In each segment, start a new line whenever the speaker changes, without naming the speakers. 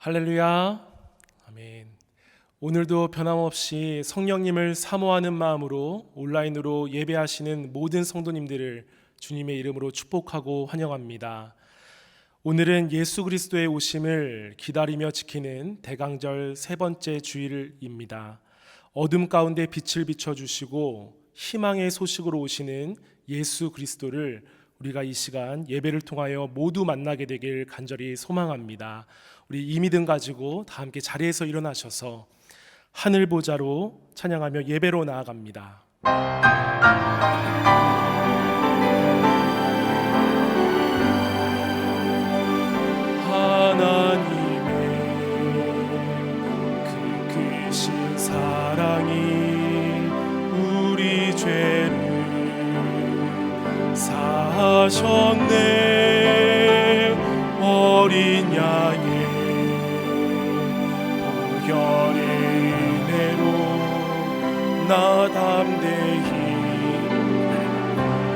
할렐루야. 아멘. 오늘도 변함없이 성령님을 사모하는 마음으로 온라인으로 예배하시는 모든 성도님들을 주님의 이름으로 축복하고 환영합니다. 오늘은 예수 그리스도의 오심을 기다리며 지키는 대강절 세 번째 주일입니다. 어둠 가운데 빛을 비춰주시고 희망의 소식으로 오시는 예수 그리스도를 우리가 이 시간 예배를 통하여 모두 만나게 되길 간절히 소망합니다. 우리 이 믿음 가지고 다 함께 자리에서 일어나셔서 하늘 보좌로 찬양하며 예배로 나아갑니다. 하나님의 그 크신 사랑이 우리 죄를 사하셨네. 어린 양의 보혈의 은혜로 나 담대히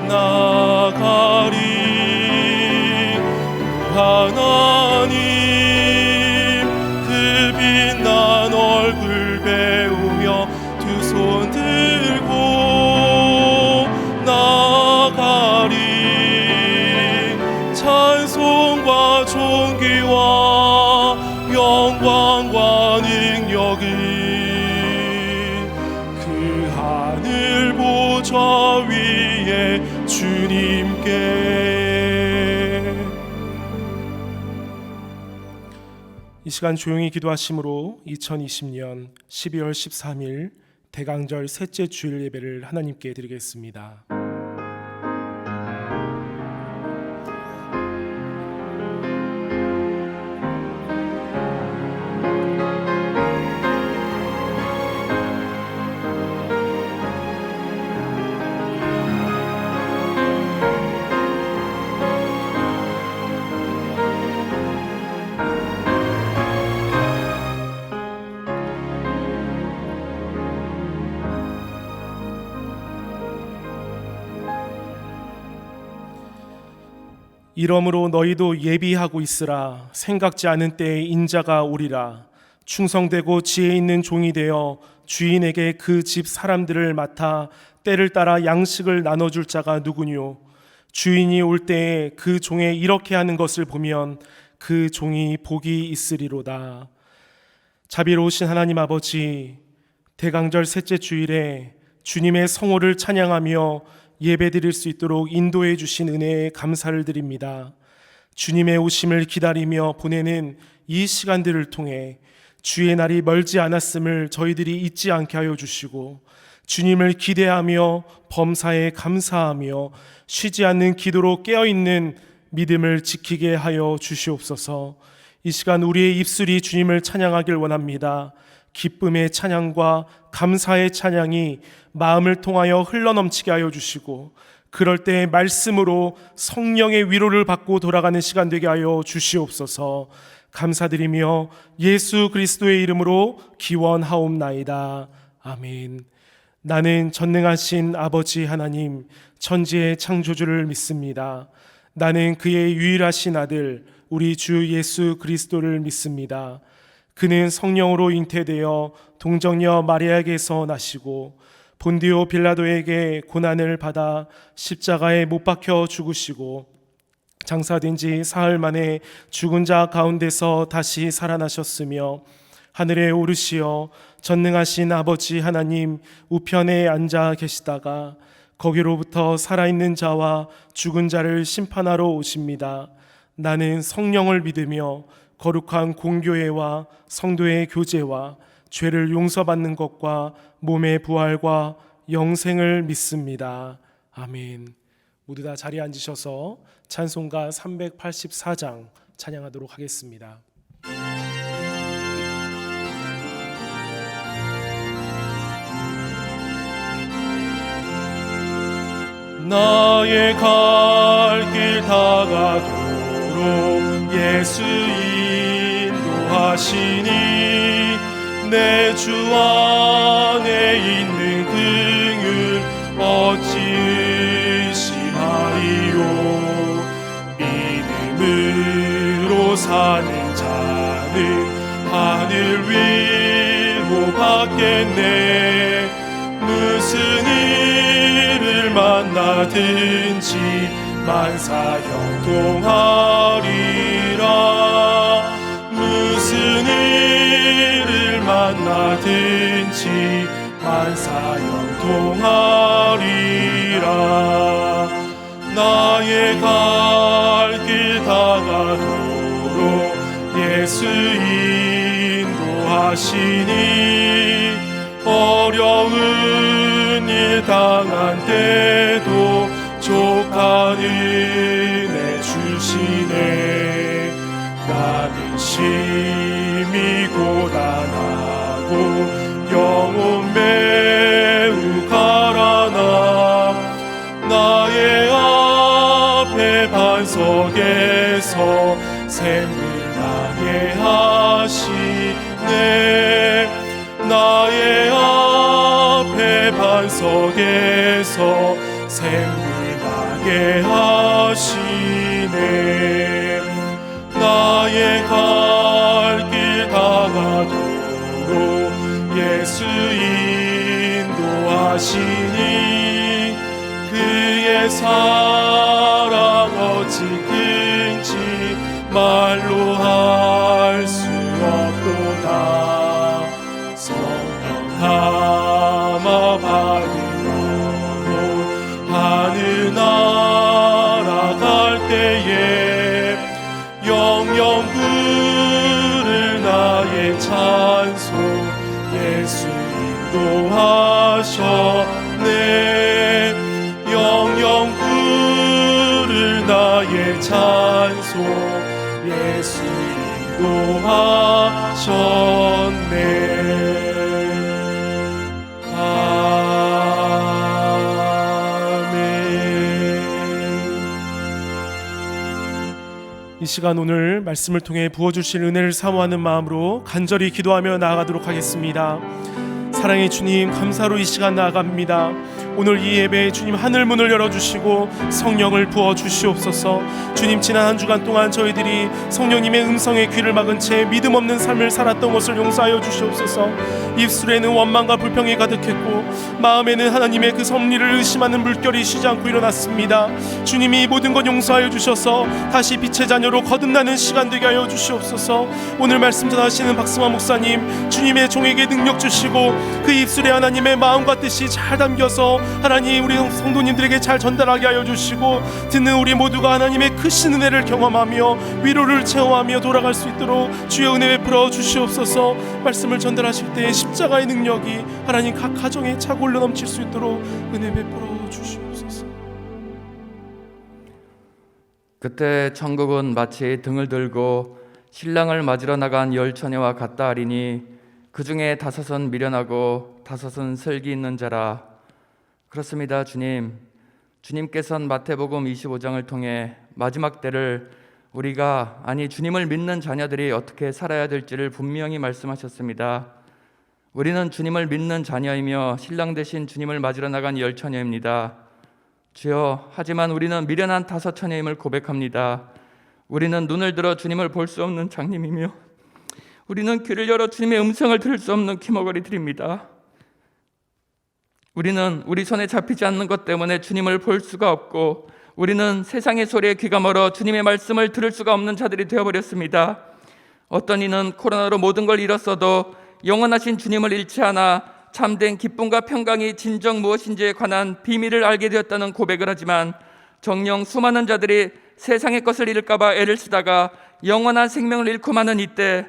나가리. 하나님 그 빛난 얼굴 배우며 두 손 들고 나가리. 찬송과 존귀와 영광과 능력을 그 하늘 보좌 위에 주님께. 이 시간 조용히 기도하심으로 2020년 12월 13일 대강절 셋째 주일 예배를 하나님께 드리겠습니다. 이러므로 너희도 예비하고 있으라. 생각지 않은 때에 인자가 오리라. 충성되고 지혜 있는 종이 되어 주인에게 그 집 사람들을 맡아 때를 따라 양식을 나눠줄 자가 누구뇨. 주인이 올 때에 그 종의 이렇게 하는 것을 보면 그 종이 복이 있으리로다. 자비로우신 하나님 아버지, 대강절 셋째 주일에 주님의 성호를 찬양하며 예배드릴 수 있도록 인도해 주신 은혜에 감사를 드립니다. 주님의 오심을 기다리며 보내는 이 시간들을 통해 주의 날이 멀지 않았음을 저희들이 잊지 않게 하여 주시고, 주님을 기대하며 범사에 감사하며 쉬지 않는 기도로 깨어있는 믿음을 지키게 하여 주시옵소서. 이 시간 우리의 입술이 주님을 찬양하길 원합니다. 기쁨의 찬양과 감사의 찬양이 마음을 통하여 흘러넘치게 하여 주시고, 그럴 때 말씀으로 성령의 위로를 받고 돌아가는 시간 되게 하여 주시옵소서. 감사드리며 예수 그리스도의 이름으로 기원하옵나이다. 아멘. 나는 전능하신 아버지 하나님, 천지의 창조주를 믿습니다. 나는 그의 유일하신 아들 우리 주 예수 그리스도를 믿습니다. 그는 성령으로 잉태되어 동정녀 마리아에게서 나시고 본디오 빌라도에게 고난을 받아 십자가에 못 박혀 죽으시고 장사된 지 사흘 만에 죽은 자 가운데서 다시 살아나셨으며 하늘에 오르시어 전능하신 아버지 하나님 우편에 앉아 계시다가 거기로부터 살아있는 자와 죽은 자를 심판하러 오십니다. 나는 성령을 믿으며 거룩한 공교회와 성도의 교제와 죄를 용서받는 것과 몸의 부활과 영생을 믿습니다. 아멘. 모두 다 자리에 앉으셔서 찬송가 384장 찬양하도록 하겠습니다. 나의 갈 길 다가도록 예수 인도하시니 내 주 안에 있는 긍휼 어찌 의심하리요. 믿음으로 사는 자 나는 하늘 위로 받겠네. 무슨 일을 만나든지 만사형통하리라. 무슨 일을 만나든지 만사형통하리라. 나의 갈 길 다가도록 예수 인도하시니 어려운 일 당한 때도 족한 은혜 주시네. 나는 심히 고단하고 영혼 매우 가라나 나의 앞에 반석에서 샘을 나게 하시네. 나의 앞에 반석에서 샘을 나게 하시네. 나의 갈 길 다가도록 예수 인도하시니 그의 사랑 어찌 큰지 말로 할 수 없도다. 성령 감화 받은 영혼 하늘 날아갈 때에 영영 부를 나의 찬송 예수 인도하셨네. 영영 부를 나의 찬송 예수 인도하셨네. 이 시간 오늘 말씀을 통해 부어주실 은혜를 사모하는 마음으로 간절히 기도하며 나아가도록 하겠습니다. 사랑의 주님, 감사로 이 시간 나아갑니다. 오늘 이 예배에 주님 하늘 문을 열어주시고 성령을 부어주시옵소서. 주님, 지난 한 주간 동안 저희들이 성령님의 음성에 귀를 막은 채 믿음 없는 삶을 살았던 것을 용서하여 주시옵소서. 입술에는 원망과 불평이 가득했고 마음에는 하나님의 그 섭리를 의심하는 물결이 쉬지 않고 일어났습니다. 주님이 모든 것 용서하여 주셔서 다시 빛의 자녀로 거듭나는 시간 되게 하여 주시옵소서. 오늘 말씀 전하시는 박승환 목사님, 주님의 종에게 능력 주시고 그 입술에 하나님의 마음과 뜻이 잘 담겨서 하나님 우리 성도님들에게 잘 전달하게 하여 주시고 듣는 우리 모두가 하나님의 크신 은혜를 경험하며 위로를 체험하며 돌아갈 수 있도록 주의 은혜 베풀어 주시옵소서. 말씀을 전달하실 때 십자가의 능력이 하나님 각 가정에 차고 흘러 넘칠 수 있도록 은혜 베풀어 주시옵소서.
그때 천국은 마치 등을 들고 신랑을 맞으러 나간 열 처녀와 같다 하리니 그 중에 5은 미련하고 5은 슬기 있는 자라. 그렇습니다. 주님께서는 마태복음 25장을 통해 마지막 때를 우리가, 아니 주님을 믿는 자녀들이 어떻게 살아야 될지를 분명히 말씀하셨습니다. 우리는 주님을 믿는 자녀이며 신랑 대신 주님을 맞으러 나간 열 처녀입니다. 주여, 하지만 우리는 미련한 5 처녀임을 고백합니다. 우리는 눈을 들어 주님을 볼 수 없는 장님이며 우리는 귀를 열어 주님의 음성을 들을 수 없는 귀머거리들입니다. 우리는 우리 손에 잡히지 않는 것 때문에 주님을 볼 수가 없고 우리는 세상의 소리에 귀가 멀어 주님의 말씀을 들을 수가 없는 자들이 되어버렸습니다. 어떤 이는 코로나로 모든 걸 잃었어도 영원하신 주님을 잃지 않아 참된 기쁨과 평강이 진정 무엇인지에 관한 비밀을 알게 되었다는 고백을 하지만 정녕 수많은 자들이 세상의 것을 잃을까 봐 애를 쓰다가 영원한 생명을 잃고 마는 이때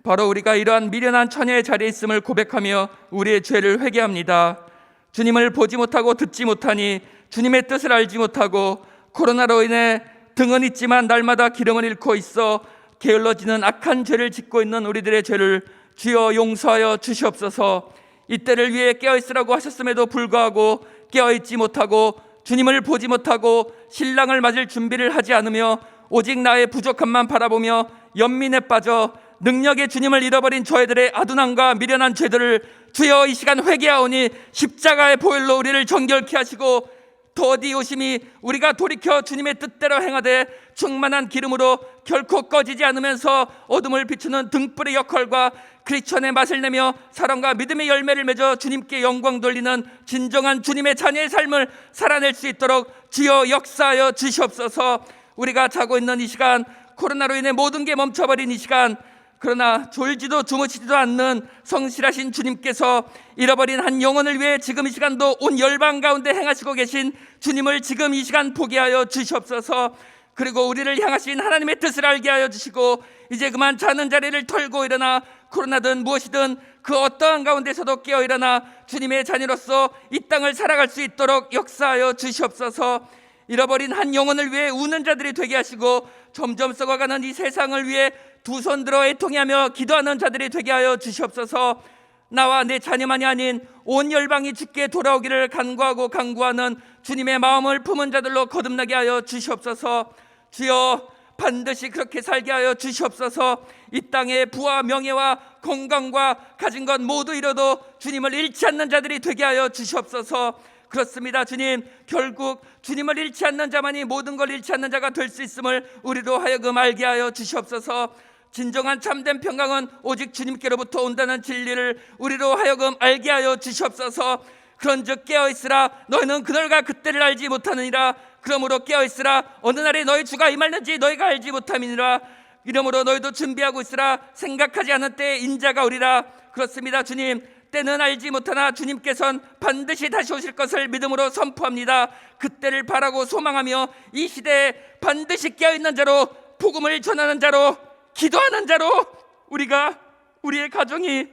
바로 우리가 이러한 미련한 처녀의 자리에 있음을 고백하며 우리의 죄를 회개합니다. 주님을 보지 못하고 듣지 못하니 주님의 뜻을 알지 못하고 코로나로 인해 등은 있지만 날마다 기름을 잃고 있어 게을러지는 악한 죄를 짓고 있는 우리들의 죄를 주여 용서하여 주시옵소서. 이때를 위해 깨어있으라고 하셨음에도 불구하고 깨어있지 못하고 주님을 보지 못하고 신랑을 맞을 준비를 하지 않으며 오직 나의 부족함만 바라보며 연민에 빠져 능력의 주님을 잃어버린 저희들의 아둔함과 미련한 죄들을 주여 이 시간 회개하오니 십자가의 보혈로 우리를 정결케 하시고 더디 오심이 우리가 돌이켜 주님의 뜻대로 행하되 충만한 기름으로 결코 꺼지지 않으면서 어둠을 비추는 등불의 역할과 크리스천의 맛을 내며 사랑과 믿음의 열매를 맺어 주님께 영광 돌리는 진정한 주님의 자녀의 삶을 살아낼 수 있도록 주여 역사하여 주시옵소서. 우리가 자고 있는 이 시간, 코로나로 인해 모든 게 멈춰버린 이 시간, 그러나 졸지도 주무시지도 않는 성실하신 주님께서 잃어버린 한 영혼을 위해 지금 이 시간도 온 열방 가운데 행하시고 계신 주님을 지금 이 시간 보게 하여 주시옵소서. 그리고 우리를 향하신 하나님의 뜻을 알게 하여 주시고 이제 그만 자는 자리를 털고 일어나 코로나든 무엇이든 그 어떠한 가운데서도 깨어 일어나 주님의 자녀로서 이 땅을 살아갈 수 있도록 역사하여 주시옵소서. 잃어버린 한 영혼을 위해 우는 자들이 되게 하시고 점점 썩어가는 이 세상을 위해 두 손 들어 애통해하며 기도하는 자들이 되게 하여 주시옵소서. 나와 내 자녀만이 아닌 온 열방이 주께 돌아오기를 간구하고 간구하는 주님의 마음을 품은 자들로 거듭나게 하여 주시옵소서. 주여 반드시 그렇게 살게 하여 주시옵소서. 이 땅의 부와 명예와 건강과 가진 것 모두 잃어도 주님을 잃지 않는 자들이 되게 하여 주시옵소서. 그렇습니다 주님, 결국 주님을 잃지 않는 자만이 모든 걸 잃지 않는 자가 될 수 있음을 우리로 하여금 알게 하여 주시옵소서. 진정한 참된 평강은 오직 주님께로부터 온다는 진리를 우리로 하여금 알게 하여 주시옵소서. 그런즉 깨어있으라, 너희는 그날과 그때를 알지 못하느니라. 그러므로 깨어있으라, 어느 날에 너희 주가 임할는지 너희가 알지 못함이니라. 이러므로 너희도 준비하고 있으라, 생각하지 않은 때에 인자가 오리라. 그렇습니다 주님, 때는 알지 못하나 주님께서는 반드시 다시 오실 것을 믿음으로 선포합니다. 그때를 바라고 소망하며 이 시대에 반드시 깨어있는 자로, 복음을 전하는 자로, 기도하는 자로 우리가, 우리의 가정이,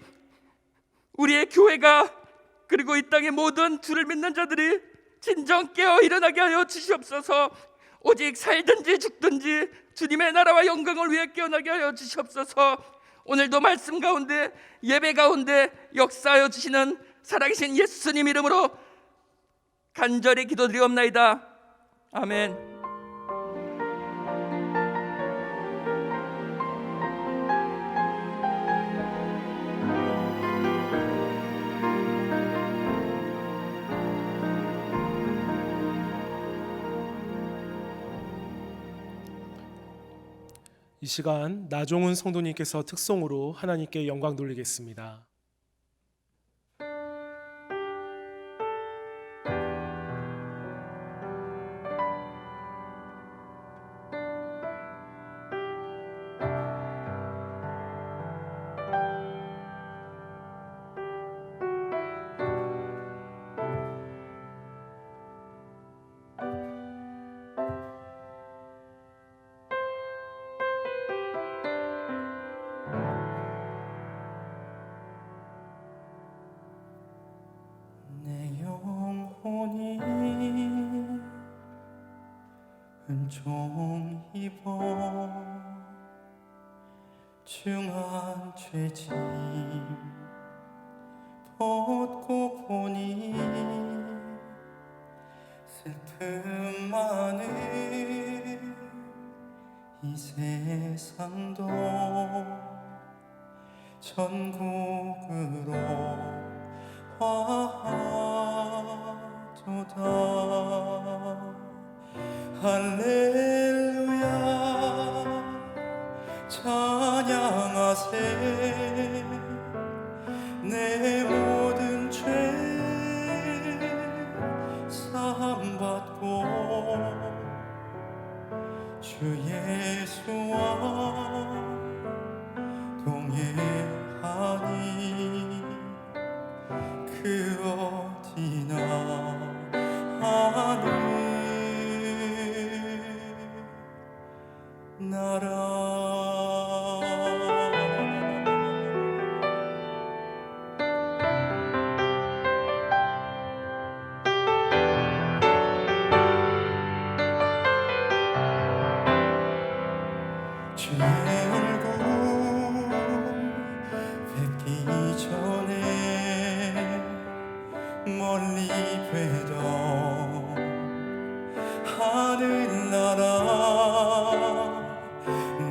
우리의 교회가, 그리고 이 땅의 모든 주를 믿는 자들이 진정 깨어 일어나게 하여 주시옵소서. 오직 살든지 죽든지 주님의 나라와 영광을 위해 깨어나게 하여 주시옵소서. 오늘도 말씀 가운데, 예배 가운데 역사하여 주시는 살아계신 예수님 이름으로 간절히 기도드리옵나이다. 아멘.
이 시간 나종훈 성도님께서 특송으로 하나님께 영광 돌리겠습니다.
은총 입어 중한 죄짐 벗고 보니 슬픔 많은 이 세상도 천국으로 와도다. 할렐루야 찬양하세. 내 모든 죄 사함받고 주 예수와 동행하니 그 어디나 하늘 나라. 주의 얼굴 뵙기 전에 멀리 뵈던 하늘나라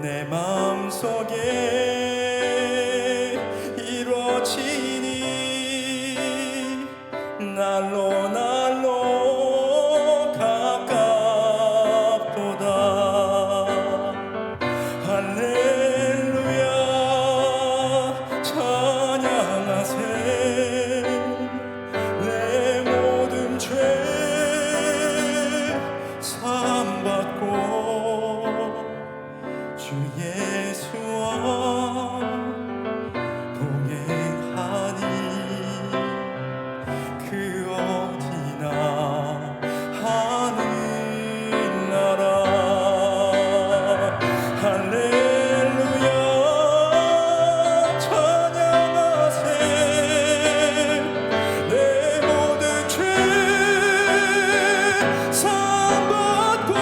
내 마음속에 이루어지니 날로 날로 상 받고 주 예수와 동행하니 그 어디나 하늘나라. 할렐루야 찬양하세. 내 모든 죄 상받고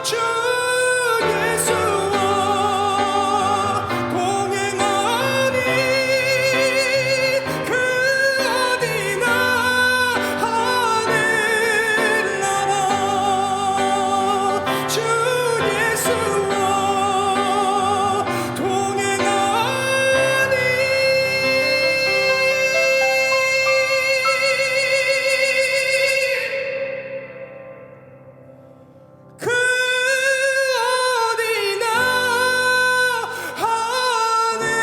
주 예수와 동행하니 그 어디나 하늘나라. 주 예수와 동행하니 그 어디나 하늘나라.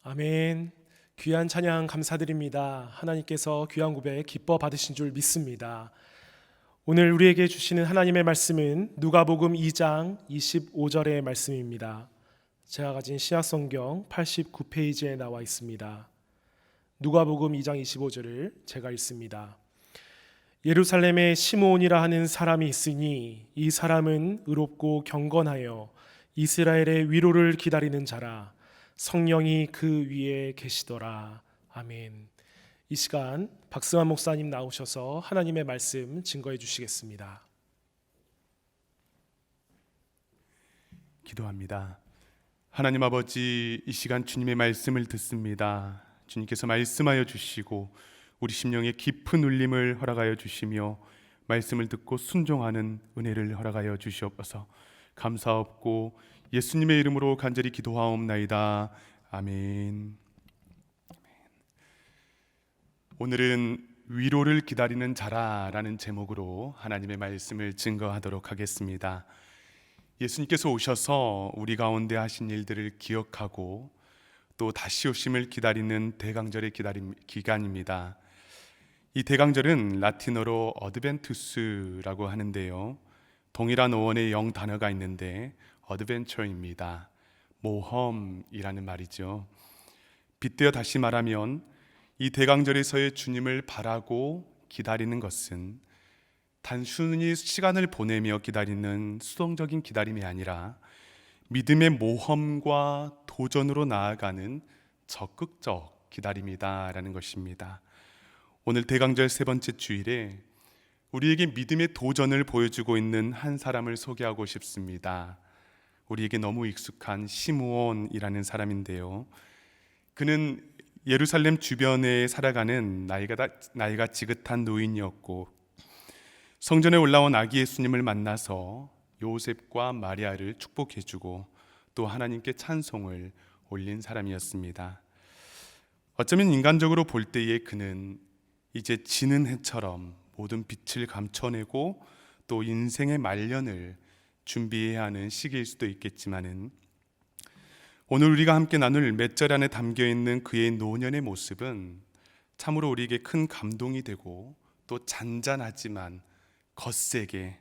아멘. 귀한 찬양 감사드립니다. 하나님께서 귀한 고백 기뻐 받으신 줄 믿습니다. 오늘 우리에게 주시는 하나님의 말씀은 누가복음 2장 25절의 말씀입니다. 제가 가진 신약성경 89페이지에 나와 있습니다. 누가복음 2장 25절을 제가 읽습니다. 예루살렘에 시므온이라 하는 사람이 있으니 이 사람은 의롭고 경건하여 이스라엘의 위로를 기다리는 자라. 성령이 그 위에 계시더라. 아멘. 이 시간 박승환 목사님 나오셔서 하나님의 말씀 증거해 주시겠습니다.
기도합니다. 하나님 아버지, 이 시간 주님의 말씀을 듣습니다. 주님께서 말씀하여 주시고 우리 심령에 깊은 울림을 허락하여 주시며 말씀을 듣고 순종하는 은혜를 허락하여 주시옵소서. 감사없고 예수님의 이름으로 간절히 기도하옵나이다. 아멘. 오늘은 위로를 기다리는 자라라는 제목으로 하나님의 말씀을 증거하도록 하겠습니다. 예수님께서 오셔서 우리 가운데 하신 일들을 기억하고 또 다시 오심을 기다리는 대강절의 기간입니다. 이 대강절은 라틴어로 어드벤투스라고 하는데요, 동일한 어원의 영 단어가 있는데 어드벤처입니다. 모험이라는 말이죠. 빗대어 다시 말하면 이 대강절에서의 주님을 바라고 기다리는 것은 단순히 시간을 보내며 기다리는 수동적인 기다림이 아니라 믿음의 모험과 도전으로 나아가는 적극적 기다림이다라는 것입니다. 오늘 대강절 세 번째 주일에 우리에게 믿음의 도전을 보여주고 있는 한 사람을 소개하고 싶습니다. 우리에게 너무 익숙한 시므온이라는 사람인데요, 그는 예루살렘 주변에 살아가는 나이가 지긋한 노인이었고 성전에 올라온 아기 예수님을 만나서 요셉과 마리아를 축복해주고 또 하나님께 찬송을 올린 사람이었습니다. 어쩌면 인간적으로 볼 때에 그는 이제 지는 해처럼 모든 빛을 감춰내고 또 인생의 말년을 준비해야 하는 시기일 수도 있겠지만은 오늘 우리가 함께 나눌 몇 절 안에 담겨있는 그의 노년의 모습은 참으로 우리에게 큰 감동이 되고 또 잔잔하지만 거세게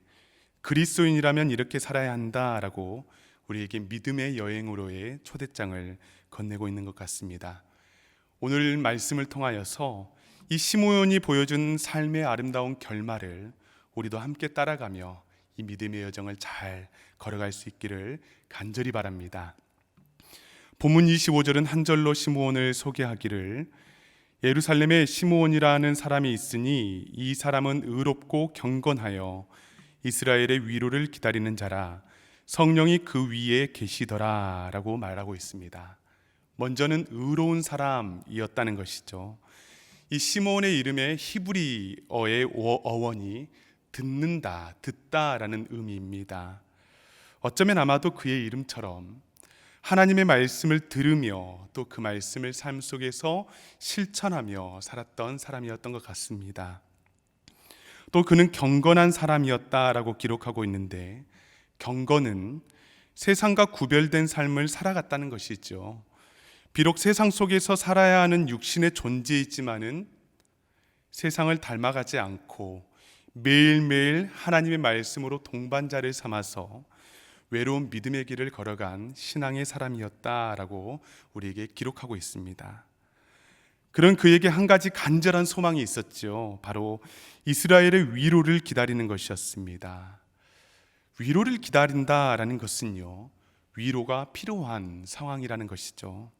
그리스도인이라면 이렇게 살아야 한다라고 우리에게 믿음의 여행으로의 초대장을 건네고 있는 것 같습니다. 오늘 말씀을 통하여서 이 시므온이 보여준 삶의 아름다운 결말을 우리도 함께 따라가며 이 믿음의 여정을 잘 걸어갈 수 있기를 간절히 바랍니다. 본문 25절은 한 절로 시므온을 소개하기를 예루살렘에 시므온이라는 사람이 있으니 이 사람은 의롭고 경건하여 이스라엘의 위로를 기다리는 자라. 성령이 그 위에 계시더라 라고 말하고 있습니다. 먼저는 의로운 사람이었다는 것이죠. 이 시므온의 이름의 히브리어의 어원이 듣는다, 듣다라는 의미입니다. 어쩌면 아마도 그의 이름처럼 하나님의 말씀을 들으며 또 그 말씀을 삶 속에서 실천하며 살았던 사람이었던 것 같습니다. 또 그는 경건한 사람이었다라고 기록하고 있는데, 경건은 세상과 구별된 삶을 살아갔다는 것이죠. 비록 세상 속에서 살아야 하는 육신의 존재이지만은 세상을 닮아가지 않고 매일매일 하나님의 말씀으로 동반자를 삼아서 외로운 믿음의 길을 걸어간 신앙의 사람이었다라고 우리에게 기록하고 있습니다. 그런 그에게 한 가지 간절한 소망이 있었죠. 바로 이스라엘의 위로를 기다리는 것이었습니다. 위로를 기다린다라는 것은요, 위로가 필요한 상황이라는 것이죠.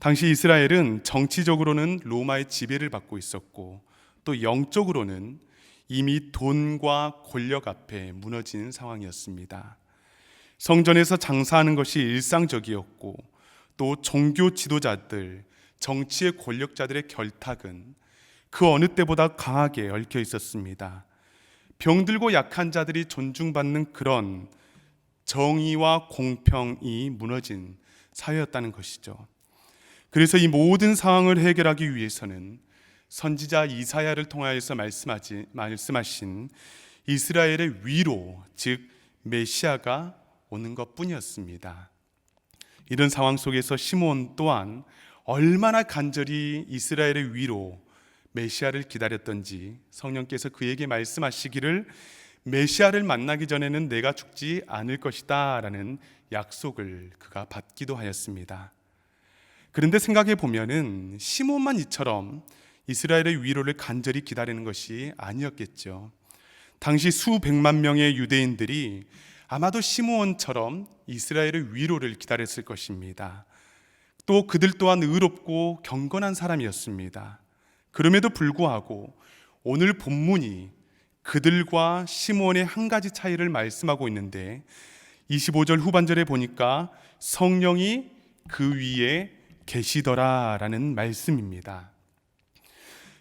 당시 이스라엘은 정치적으로는 로마의 지배를 받고 있었고, 또 영적으로는 이미 돈과 권력 앞에 무너진 상황이었습니다. 성전에서 장사하는 것이 일상적이었고, 또 종교 지도자들, 정치의 권력자들의 결탁은 그 어느 때보다 강하게 얽혀 있었습니다. 병들고 약한 자들이 존중받는 그런 정의와 공평이 무너진 사회였다는 것이죠. 그래서 이 모든 상황을 해결하기 위해서는 선지자 이사야를 통하여서 말씀하신 이스라엘의 위로, 즉 메시아가 오는 것뿐이었습니다. 이런 상황 속에서 시므온 또한 얼마나 간절히 이스라엘의 위로, 메시아를 기다렸던지 성령께서 그에게 말씀하시기를 메시아를 만나기 전에는 내가 죽지 않을 것이다 라는 약속을 그가 받기도 하였습니다. 그런데 생각해 보면은 시므온만 이처럼 이스라엘의 위로를 간절히 기다리는 것이 아니었겠죠. 당시 수백만 명의 유대인들이 아마도 시므온처럼 이스라엘의 위로를 기다렸을 것입니다. 또 그들 또한 의롭고 경건한 사람이었습니다. 그럼에도 불구하고 오늘 본문이 그들과 시므온의 한 가지 차이를 말씀하고 있는데, 25절 후반절에 보니까 성령이 그 위에 계시더라 라는 말씀입니다.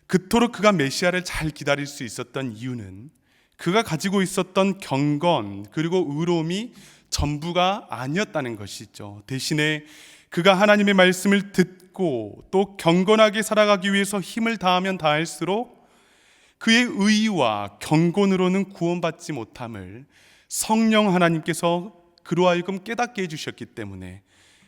그토록 그가 메시아를 잘 기다릴 수 있었던 이유는 그가 가지고 있었던 경건 그리고 의로움이 전부가 아니었다는 것이죠. 대신에 그가 하나님의 말씀을 듣고 또 경건하게 살아가기 위해서 힘을 다하면 다할수록 그의 의와 경건으로는 구원받지 못함을 성령 하나님께서 그로 하여금 깨닫게 해주셨기 때문에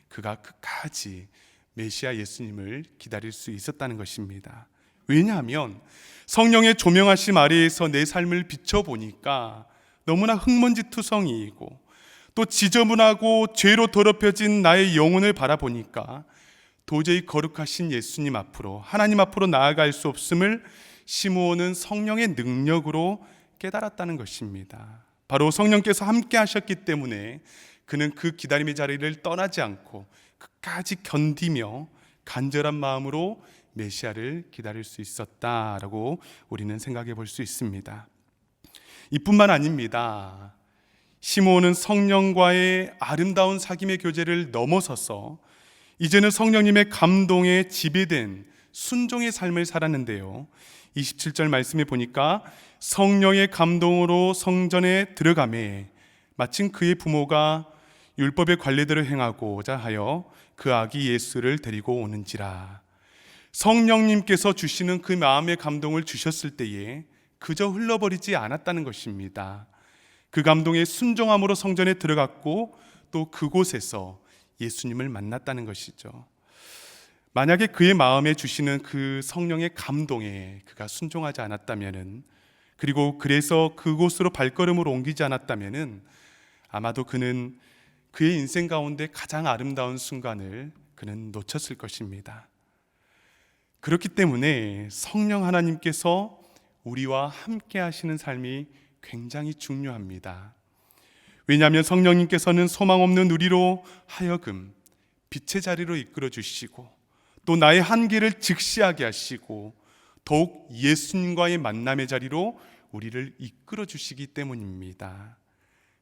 그가 끝까지 메시아 예수님을 기다릴 수 있었다는 것입니다. 왜냐하면 성령의 조명하심 아래에서 내 삶을 비춰보니까 너무나 흙먼지투성이이고 또 지저분하고 죄로 더럽혀진 나의 영혼을 바라보니까 도저히 거룩하신 예수님 앞으로, 하나님 앞으로 나아갈 수 없음을 시므온은 성령의 능력으로 깨달았다는 것입니다. 바로 성령께서 함께 하셨기 때문에 그는 그 기다림의 자리를 떠나지 않고 끝까지 견디며 간절한 마음으로 메시아를 기다릴 수 있었다라고 우리는 생각해 볼 수 있습니다. 이뿐만 아닙니다. 시므온은 성령과의 아름다운 사귐의 교제를 넘어서서 이제는 성령님의 감동에 지배된 순종의 삶을 살았는데요, 27절 말씀에 보니까 성령의 감동으로 성전에 들어가매 마침 그의 부모가 율법의 관례대로 행하고자 하여 그 아기 예수를 데리고 오는지라. 성령님께서 주시는 그 마음의 감동을 주셨을 때에 그저 흘러버리지 않았다는 것입니다. 그 감동에 순종함으로 성전에 들어갔고 또 그곳에서 예수님을 만났다는 것이죠. 만약에 그의 마음에 주시는 그 성령의 감동에 그가 순종하지 않았다면은, 그리고 그래서 그곳으로 발걸음을 옮기지 않았다면은 아마도 그는 그의 인생 가운데 가장 아름다운 순간을 그는 놓쳤을 것입니다. 그렇기 때문에 성령 하나님께서 우리와 함께 하시는 삶이 굉장히 중요합니다. 왜냐하면 성령님께서는 소망 없는 우리로 하여금 빛의 자리로 이끌어 주시고 또 나의 한계를 직시하게 하시고 더욱 예수님과의 만남의 자리로 우리를 이끌어 주시기 때문입니다.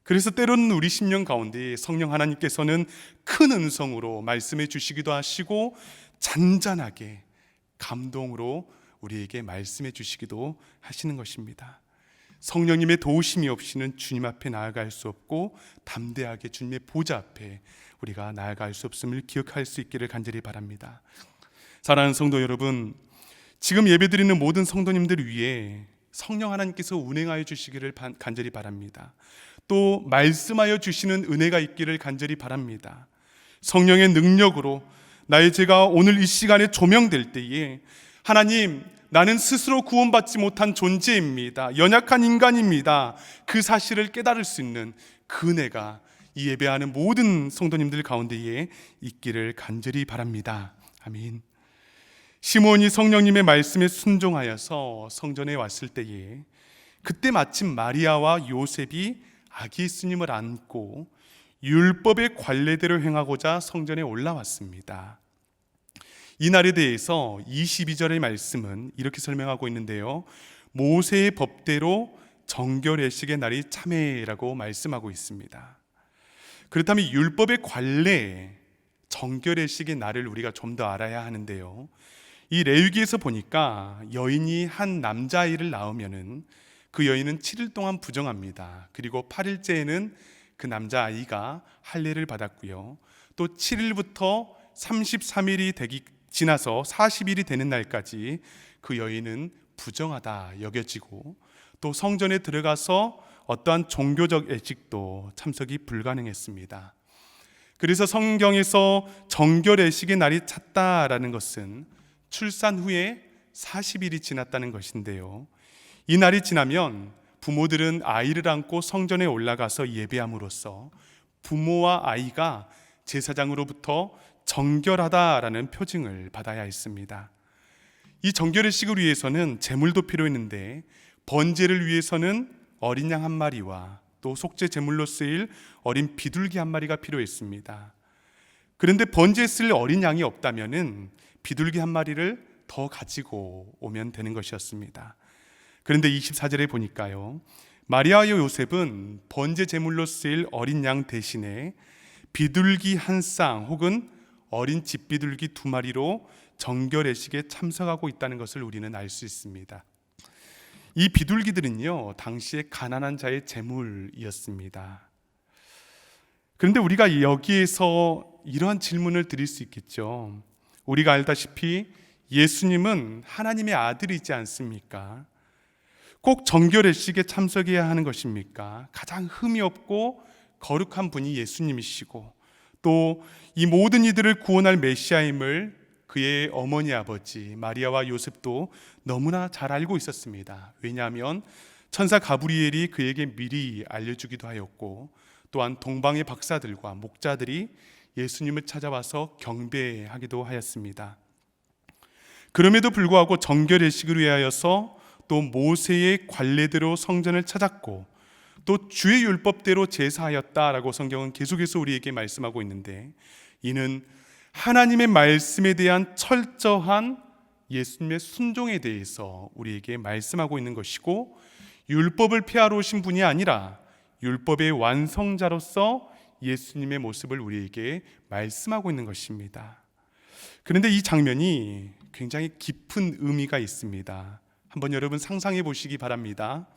그래서 때로는 우리 심령 가운데 성령 하나님께서는 큰 음성으로 말씀해 주시기도 하시고 잔잔하게 감동으로 우리에게 말씀해 주시기도 하시는 것입니다. 성령님의 도우심이 없이는 주님 앞에 나아갈 수 없고 담대하게 주님의 보좌 앞에 우리가 나아갈 수 없음을 기억할 수 있기를 간절히 바랍니다. 사랑하는 성도 여러분, 지금 예배드리는 모든 성도님들 위해 성령 하나님께서 운행하여 주시기를 간절히 바랍니다. 또 말씀하여 주시는 은혜가 있기를 간절히 바랍니다. 성령의 능력으로 나의 죄가 오늘 이 시간에 조명될 때에 하나님, 나는 스스로 구원받지 못한 존재입니다. 연약한 인간입니다. 그 사실을 깨달을 수 있는 그 은혜가 이 예배하는 모든 성도님들 가운데에 있기를 간절히 바랍니다. 아멘. 시몬이 성령님의 말씀에 순종하여서 성전에 왔을 때에 그때 마침 마리아와 요셉이 아기 예수님을 안고 율법의 관례대로 행하고자 성전에 올라왔습니다. 이 날에 대해서 22절의 말씀은 이렇게 설명하고 있는데요. 모세의 법대로 정결례식의 날이 참회라고 말씀하고 있습니다. 그렇다면 율법의 관례, 정결례식의 날을 우리가 좀 더 알아야 하는데요. 이 레위기에서 보니까 여인이 한 남자아이를 낳으면은 그 여인은 7일 동안 부정합니다. 그리고 8일째에는 그 남자아이가 할례를 받았고요. 또 7일부터 33일이 지나서 40일이 되는 날까지 그 여인은 부정하다 여겨지고 또 성전에 들어가서 어떠한 종교적 예식도 참석이 불가능했습니다. 그래서 성경에서 정결예식의 날이 찼다라는 것은 출산 후에 40일이 지났다는 것인데요. 이 날이 지나면 부모들은 아이를 안고 성전에 올라가서 예배함으로써 부모와 아이가 제사장으로부터 정결하다라는 표징을 받아야 했습니다. 이 정결의식을 위해서는 제물도 필요했는데 번제를 위해서는 어린 양 한 마리와 또 속죄 제물로 쓰일 어린 비둘기 한 마리가 필요했습니다. 그런데 번제에 쓸 어린 양이 없다면은 비둘기 한 마리를 더 가지고 오면 되는 것이었습니다. 그런데 24절에 보니까요, 마리아와 요셉은 번제 제물로 쓰일 어린 양 대신에 비둘기 한 쌍 혹은 어린 집비둘기 2마리로 정결례식에 참석하고 있다는 것을 우리는 알 수 있습니다. 이 비둘기들은요, 당시에 가난한 자의 제물이었습니다. 그런데 우리가 여기에서 이러한 질문을 드릴 수 있겠죠. 우리가 알다시피 예수님은 하나님의 아들이지 않습니까? 꼭 정결례식에 참석해야 하는 것입니까? 가장 흠이 없고 거룩한 분이 예수님이시고 또 이 모든 이들을 구원할 메시아임을 그의 어머니 아버지 마리아와 요셉도 너무나 잘 알고 있었습니다. 왜냐하면 천사 가브리엘이 그에게 미리 알려주기도 하였고 또한 동방의 박사들과 목자들이 예수님을 찾아와서 경배하기도 하였습니다. 그럼에도 불구하고 정결례식을 위하여서 또 모세의 관례대로 성전을 찾았고 또 주의 율법대로 제사하였다라고 성경은 계속해서 우리에게 말씀하고 있는데, 이는 하나님의 말씀에 대한 철저한 예수님의 순종에 대해서 우리에게 말씀하고 있는 것이고, 율법을 폐하러 오신 분이 아니라 율법의 완성자로서 예수님의 모습을 우리에게 말씀하고 있는 것입니다. 그런데 이 장면이 굉장히 깊은 의미가 있습니다. 한번 여러분 상상해 보시기 바랍니다.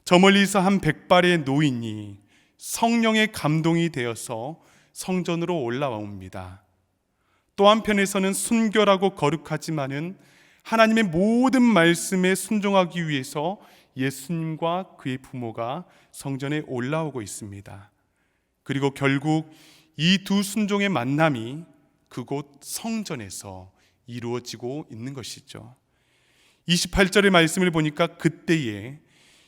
저 멀리서 한 백발의 노인이 성령의 감동이 되어서 성전으로 올라옵니다. 또 한편에서는 순결하고 거룩하지만은 하나님의 모든 말씀에 순종하기 위해서 예수님과 그의 부모가 성전에 올라오고 있습니다. 그리고 결국 이 두 순종의 만남이 그곳 성전에서 이루어지고 있는 것이죠. 28절의 말씀을 보니까 그때에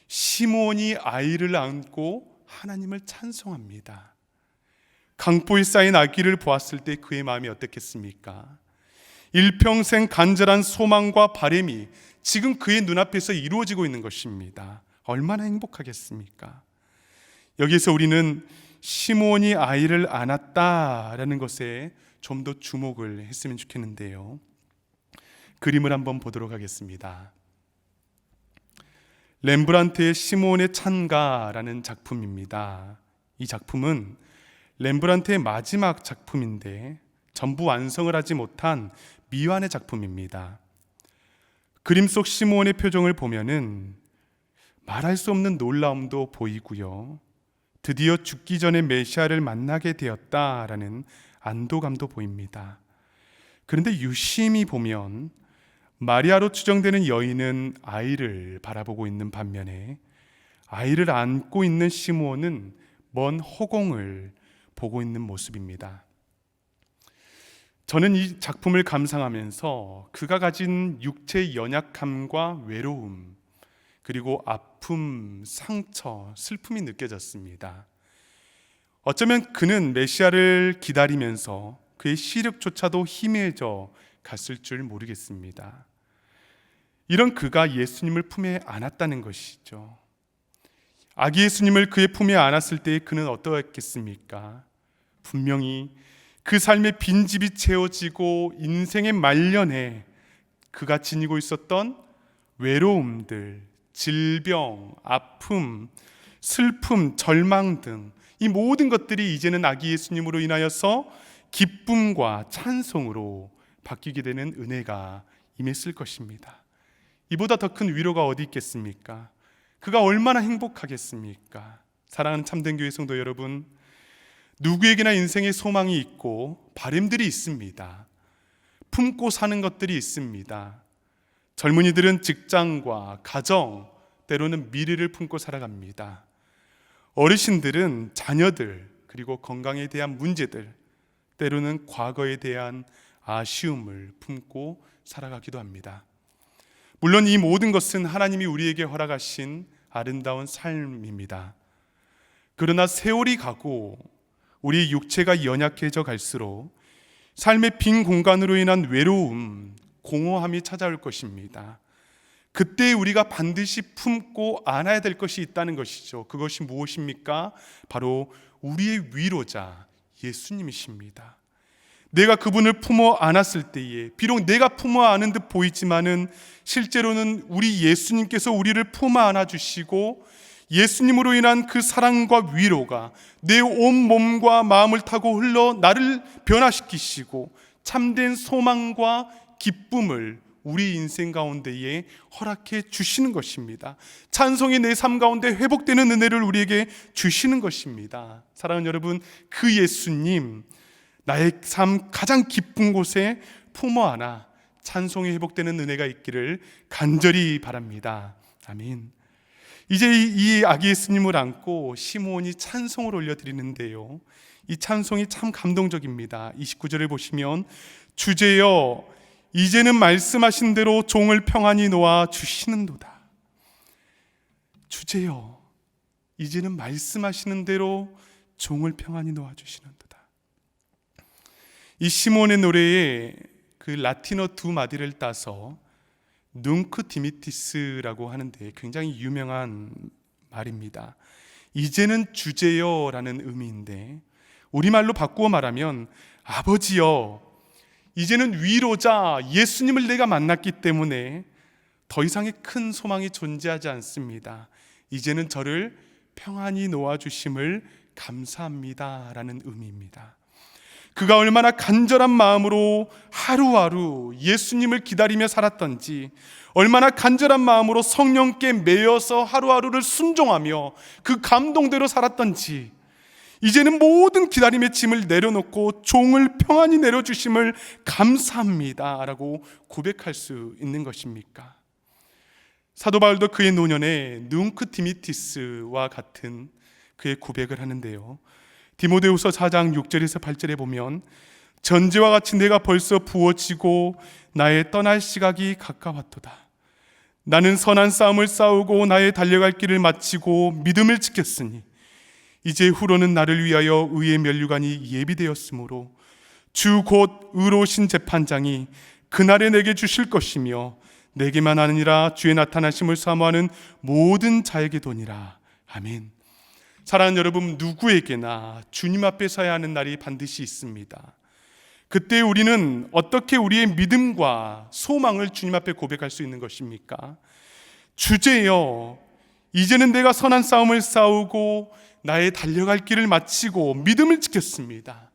시몬이 아이를 안고 하나님을 찬송합니다. 강보에 쌓인 아기를 보았을 때 그의 마음이 어떻겠습니까? 일평생 간절한 소망과 바람이 지금 그의 눈앞에서 이루어지고 있는 것입니다. 얼마나 행복하겠습니까? 여기서 우리는 시몬이 아이를 안았다라는 것에 좀 더 주목을 했으면 좋겠는데요. 그림을 한번 보도록 하겠습니다. 렘브란트의 시몬의 찬가라는 작품입니다. 이 작품은 렘브란트의 마지막 작품인데 전부 완성을 하지 못한 미완의 작품입니다. 그림 속 시몬의 표정을 보면은 말할 수 없는 놀라움도 보이고요. 드디어 죽기 전에 메시아를 만나게 되었다라는 안도감도 보입니다. 그런데 유심히 보면 마리아로 추정되는 여인은 아이를 바라보고 있는 반면에 아이를 안고 있는 시므온은 먼 허공을 보고 있는 모습입니다. 저는 이 작품을 감상하면서 그가 가진 육체의 연약함과 외로움, 그리고 아픔, 상처, 슬픔이 느껴졌습니다. 어쩌면 그는 메시아를 기다리면서 그의 시력조차도 희미해져 갔을 줄 모르겠습니다. 이런 그가 예수님을 품에 안았다는 것이죠. 아기 예수님을 그의 품에 안았을 때 그는 어떠했겠습니까? 분명히 그 삶의 빈집이 채워지고 인생의 말년에 그가 지니고 있었던 외로움들, 질병, 아픔, 슬픔, 절망 등 이 모든 것들이 이제는 아기 예수님으로 인하여서 기쁨과 찬송으로 바뀌게 되는 은혜가 임했을 것입니다. 이보다 더 큰 위로가 어디 있겠습니까? 그가 얼마나 행복하겠습니까? 사랑하는 참된 교회 성도 여러분, 누구에게나 인생의 소망이 있고 바람들이 있습니다. 품고 사는 것들이 있습니다. 젊은이들은 직장과 가정, 때로는 미래를 품고 살아갑니다. 어르신들은 자녀들, 그리고 건강에 대한 문제들, 때로는 과거에 대한 아쉬움을 품고 살아가기도 합니다. 물론 이 모든 것은 하나님이 우리에게 허락하신 아름다운 삶입니다. 그러나 세월이 가고 우리 육체가 연약해져 갈수록 삶의 빈 공간으로 인한 외로움, 공허함이 찾아올 것입니다. 그때 우리가 반드시 품고 안아야 될 것이 있다는 것이죠. 그것이 무엇입니까? 바로 우리의 위로자 예수님이십니다. 내가 그분을 품어 안았을 때에 비록 내가 품어 안은 듯 보이지만은 실제로는 우리 예수님께서 우리를 품어 안아주시고 예수님으로 인한 그 사랑과 위로가 내 온 몸과 마음을 타고 흘러 나를 변화시키시고 참된 소망과 기쁨을 우리 인생 가운데에 허락해 주시는 것입니다. 찬송이 내 삶 가운데 회복되는 은혜를 우리에게 주시는 것입니다. 사랑하는 여러분, 그 예수님 나의 삶 가장 깊은 곳에 품어 안아 찬송이 회복되는 은혜가 있기를 간절히 바랍니다. 아멘. 이제 이 아기 예수님을 안고 시므온이 찬송을 올려드리는데요, 이 찬송이 참 감동적입니다. 29절을 보시면 주제여 이제는 말씀하신 대로 종을 평안히 놓아 주시는도다. 주제여 이제는 말씀하시는 대로 종을 평안히 놓아 주시는도다. 이 시몬의 노래에 그 라틴어 두 마디를 따서 눅크 디미티스라고 하는데 굉장히 유명한 말입니다. 이제는 주제여라는 의미인데 우리말로 바꾸어 말하면 아버지여 이제는 위로자 예수님을 내가 만났기 때문에 더 이상의 큰 소망이 존재하지 않습니다. 이제는 저를 평안히 놓아주심을 감사합니다 라는 의미입니다. 그가 얼마나 간절한 마음으로 하루하루 예수님을 기다리며 살았던지, 얼마나 간절한 마음으로 성령께 매여서 하루하루를 순종하며 그 감동대로 살았던지, 이제는 모든 기다림의 짐을 내려놓고 종을 평안히 내려주심을 감사합니다 라고 고백할 수 있는 것입니까? 사도 바울도 그의 노년에 눅크 디미티스와 같은 그의 고백을 하는데요, 디모데후서 4장 6절에서 8절에 보면 전제와 같이 내가 벌써 부어지고 나의 떠날 시각이 가까웠도다. 나는 선한 싸움을 싸우고 나의 달려갈 길을 마치고 믿음을 지켰으니 이제 후로는 나를 위하여 의의 면류관이 예비되었으므로 주 곧 의로우신 재판장이 그날에 내게 주실 것이며 내게만 아니라 주의 나타나심을 사모하는 모든 자에게 도니라. 아멘. 사랑하는 여러분, 누구에게나 주님 앞에 서야 하는 날이 반드시 있습니다. 그때 우리는 어떻게 우리의 믿음과 소망을 주님 앞에 고백할 수 있는 것입니까? 주제여 이제는 내가 선한 싸움을 싸우고 나의 달려갈 길을 마치고 믿음을 지켰습니다.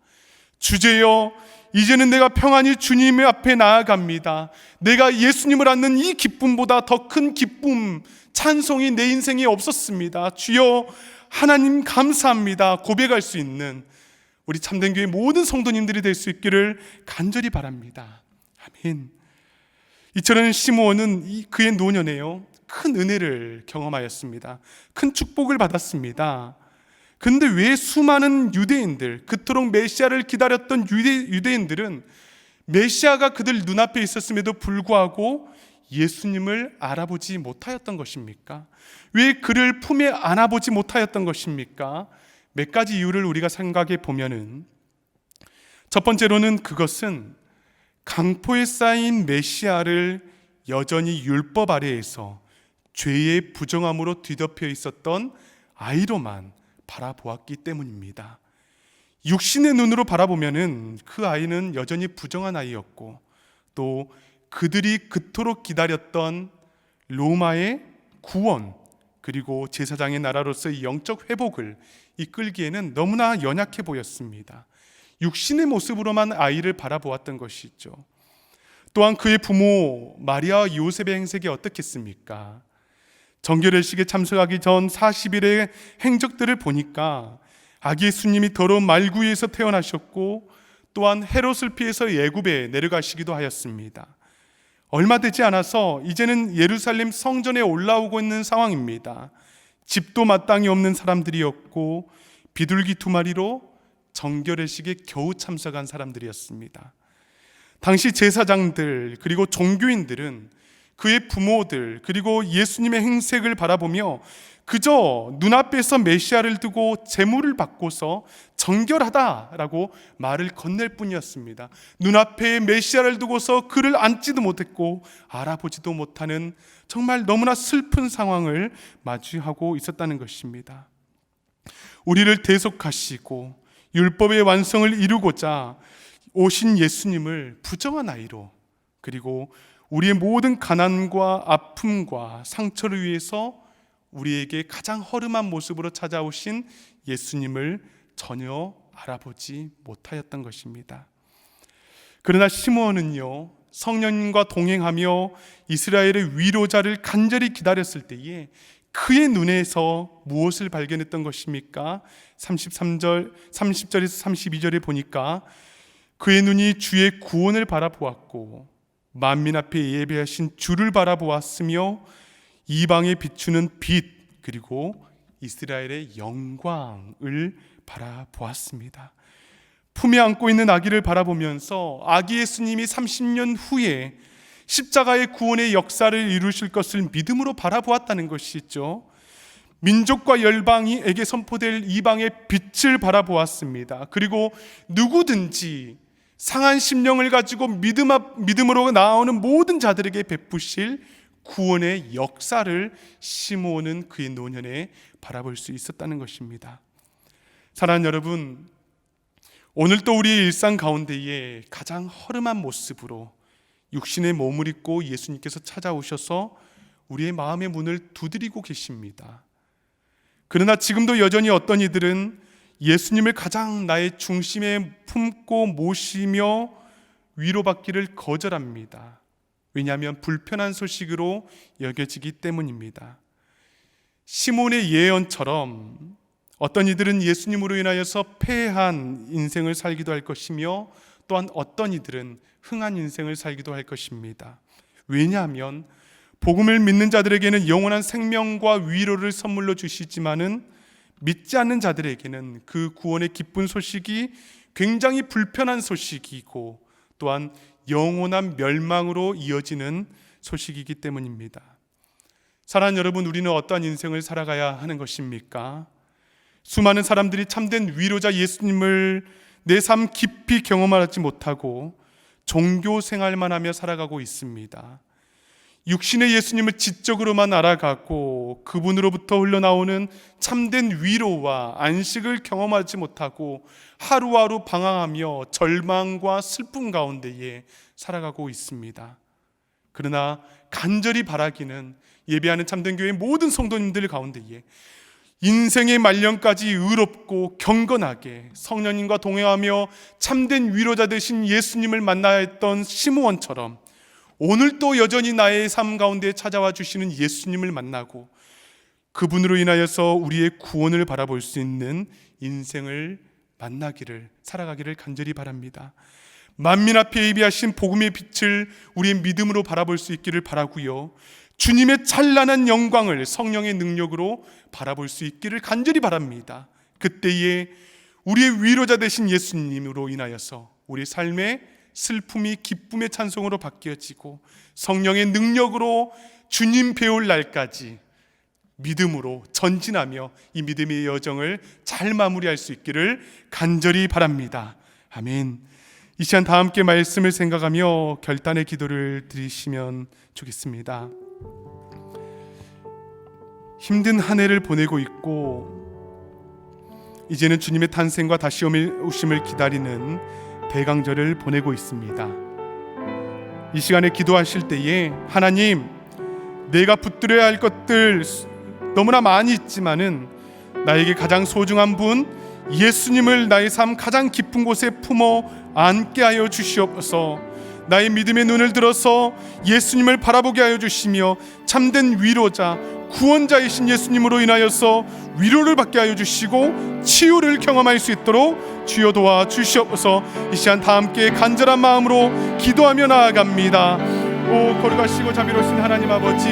주제여 이제는 내가 평안히 주님의 앞에 나아갑니다. 내가 예수님을 얻는 이 기쁨보다 더 큰 기쁨, 찬송이 내 인생에 없었습니다. 주여 하나님 감사합니다. 고백할 수 있는 우리 참된 교회 모든 성도님들이 될 수 있기를 간절히 바랍니다. 아멘. 이처럼 시므온은 그의 노년에요, 큰 은혜를 경험하였습니다. 큰 축복을 받았습니다. 근데 왜 수많은 유대인들, 그토록 메시아를 기다렸던 유대인들은 메시아가 그들 눈앞에 있었음에도 불구하고 예수님을 알아보지 못하였던 것입니까? 왜 그를 품에 안아보지 못하였던 것입니까? 몇 가지 이유를 우리가 생각해 보면은, 첫 번째로는 그것은 강포에 쌓인 메시아를 여전히 율법 아래에서 죄의 부정함으로 뒤덮여 있었던 아이로만 바라보았기 때문입니다. 육신의 눈으로 바라보면은 그 아이는 여전히 부정한 아이였고, 또 그들이 그토록 기다렸던 로마의 구원, 그리고 제사장의 나라로서의 영적 회복을 이끌기에는 너무나 연약해 보였습니다. 육신의 모습으로만 아이를 바라보았던 것이죠. 또한 그의 부모 마리아와 요셉의 행색이 어떻겠습니까? 정결례식에 참석하기 전 40일의 행적들을 보니까 아기 예수님이 더러운 말구이에서 태어나셨고, 또한 헤롯을 피해서 애굽에 내려가시기도 하였습니다. 얼마 되지 않아서 이제는 예루살렘 성전에 올라오고 있는 상황입니다. 집도 마땅히 없는 사람들이었고, 비둘기 2마리로 정결례식에 겨우 참석한 사람들이었습니다. 당시 제사장들 그리고 종교인들은 그의 부모들 그리고 예수님의 행색을 바라보며 그저 눈앞에서 메시아를 두고 제물을 받고서 정결하다라고 말을 건넬 뿐이었습니다. 눈앞에 메시아를 두고서 그를 앉지도 못했고 알아보지도 못하는 정말 너무나 슬픈 상황을 마주하고 있었다는 것입니다. 우리를 대속하시고 율법의 완성을 이루고자 오신 예수님을 부정한 아이로, 그리고 우리의 모든 가난과 아픔과 상처를 위해서 우리에게 가장 허름한 모습으로 찾아오신 예수님을 전혀 알아보지 못하였던 것입니다. 그러나 시므온은요, 성령님과 동행하며 이스라엘의 위로자를 간절히 기다렸을 때에 그의 눈에서 무엇을 발견했던 것입니까? 30절에서 32절에 보니까 그의 눈이 주의 구원을 바라보았고 만민 앞에 예배하신 주를 바라보았으며 이방에 비추는 빛, 그리고 이스라엘의 영광을 바라보았습니다. 품에 안고 있는 아기를 바라보면서 아기 예수님이 30년 후에 십자가의 구원의 역사를 이루실 것을 믿음으로 바라보았다는 것이죠. 민족과 열방에게 선포될 이방의 빛을 바라보았습니다. 그리고 누구든지 상한 심령을 가지고 믿음으로 나아오는 모든 자들에게 베푸실 구원의 역사를 시므온은 그의 노년에 바라볼 수 있었다는 것입니다. 사랑하는 여러분, 오늘 또 우리의 일상 가운데에 가장 허름한 모습으로 육신의 몸을 입고 예수님께서 찾아오셔서 우리의 마음의 문을 두드리고 계십니다. 그러나 지금도 여전히 어떤 이들은 예수님을 가장 나의 중심에 품고 모시며 위로받기를 거절합니다. 왜냐하면 불편한 소식으로 여겨지기 때문입니다. 시몬의 예언처럼 어떤 이들은 예수님으로 인하여서 패한 인생을 살기도 할 것이며, 또한 어떤 이들은 흥한 인생을 살기도 할 것입니다. 왜냐하면 복음을 믿는 자들에게는 영원한 생명과 위로를 선물로 주시지만은 믿지 않는 자들에게는 그 구원의 기쁜 소식이 굉장히 불편한 소식이고, 또한 영원한 멸망으로 이어지는 소식이기 때문입니다. 사랑하는 여러분, 우리는 어떠한 인생을 살아가야 하는 것입니까? 수많은 사람들이 참된 위로자 예수님을 내 삶 깊이 경험하지 못하고 종교 생활만 하며 살아가고 있습니다. 육신의 예수님을 지적으로만 알아가고 그분으로부터 흘러나오는 참된 위로와 안식을 경험하지 못하고 하루하루 방황하며 절망과 슬픔 가운데에 살아가고 있습니다. 그러나 간절히 바라기는 예배하는 참된 교회 모든 성도님들 가운데에 인생의 말년까지 의롭고 경건하게 성령님과 동행하며 참된 위로자 되신 예수님을 만나야 했던 시므온처럼 오늘도 여전히 나의 삶 가운데 찾아와 주시는 예수님을 만나고 그분으로 인하여서 우리의 구원을 바라볼 수 있는 인생을 살아가기를 간절히 바랍니다. 만민 앞에 예비하신 복음의 빛을 우리의 믿음으로 바라볼 수 있기를 바라고요, 주님의 찬란한 영광을 성령의 능력으로 바라볼 수 있기를 간절히 바랍니다. 그때에 우리의 위로자 되신 예수님으로 인하여서 우리 삶의 슬픔이 기쁨의 찬송으로 바뀌어지고 성령의 능력으로 주님 배울 날까지 믿음으로 전진하며 이 믿음의 여정을 잘 마무리할 수 있기를 간절히 바랍니다. 아멘. 이 시간 다 함께 말씀을 생각하며 결단의 기도를 드리시면 좋겠습니다. 힘든 한 해를 보내고 있고 이제는 주님의 탄생과 다시 오심을 기다리는 대강절을 보내고 있습니다. 이 시간에 기도하실 때에 하나님, 내가 붙들어야 할 것들 너무나 많이 있지만은 나에게 가장 소중한 분 예수님을 나의 삶 가장 깊은 곳에 품어 안게 하여 주시옵소서. 나의 믿음의 눈을 들어서 예수님을 바라보게 하여 주시며 참된 위로자 구원자이신 예수님으로 인하여서 위로를 받게 하여 주시고 치유를 경험할 수 있도록 주여 도와 주시옵소서. 이 시간 다 함께 간절한 마음으로 기도하며 나아갑니다. 오 거룩하시고 자비로우신 하나님 아버지,